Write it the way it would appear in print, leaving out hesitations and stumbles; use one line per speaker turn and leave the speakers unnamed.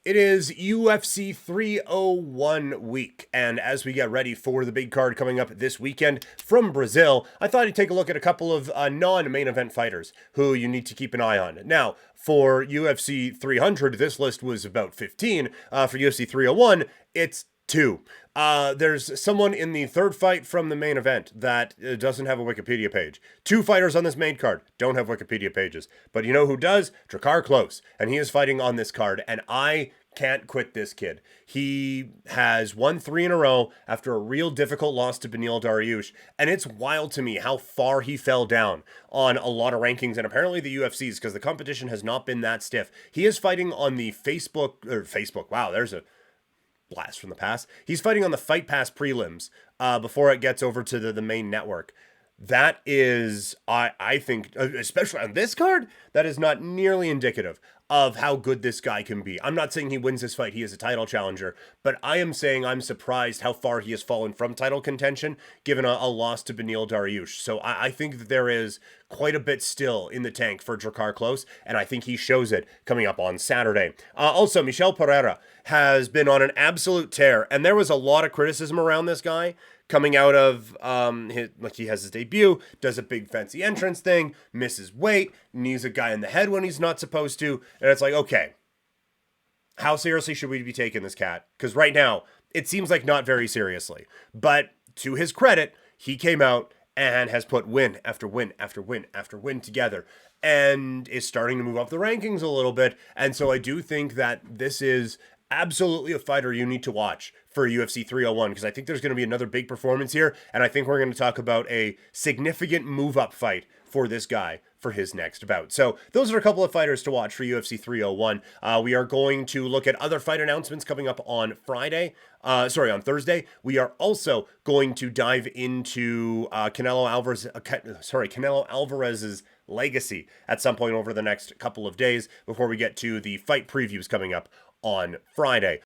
It is UFC 301 week, and as we get ready for the big card coming up this weekend from Brazil, I thought I'd take a look at a couple of non-main event fighters who you need to keep an eye on. Now, for UFC 300, this list was about 15. For UFC 301, it's 2. There's someone in the third fight from the main event that doesn't have a Wikipedia page. 2 fighters on this main card don't have Wikipedia pages. But you know who does? Drakkar Klose. And he is fighting on this card. And I can't quit this kid. He has won 3 in a row after a real difficult loss to Beneil Dariush. And it's wild to me how far he fell down on a lot of rankings and apparently the UFC's because the competition has not been that stiff. He is fighting on the Facebook. Wow, there's a blast from the past. He's fighting on the Fight Pass prelims before it gets over to the main network. That is, I think, especially on this card, that is not nearly indicative of how good this guy can be. I'm not saying he wins this fight. He is a title challenger, but I am saying I'm surprised how far he has fallen from title contention, given a loss to Beneil Dariush. So I think that there is quite a bit still in the tank for Drakkar Klose, and I think he shows it coming up on Saturday. Also, Michel Pereira has been on an absolute tear, and there was a lot of criticism around this guy coming out of he has his debut, does a big fancy entrance thing, misses weight, knees a guy in the head when he's not supposed to, and it's like, okay, how seriously should we be taking this cat? Because right now, it seems like not very seriously. But to his credit, he came out and has put win after win after win after win together and is starting to move up the rankings a little bit. And so I do think that this is absolutely a fighter you need to watch for UFC 301 because I think there's going to be another big performance here, and I think we're going to talk about a significant move-up fight for this guy for his next bout. So those are a couple of fighters to watch for UFC 301. We are going to look at other fight announcements coming up on on Thursday. We are also going to dive into Canelo Alvarez's legacy at some point over the next couple of days before we get to the fight previews coming up on Friday.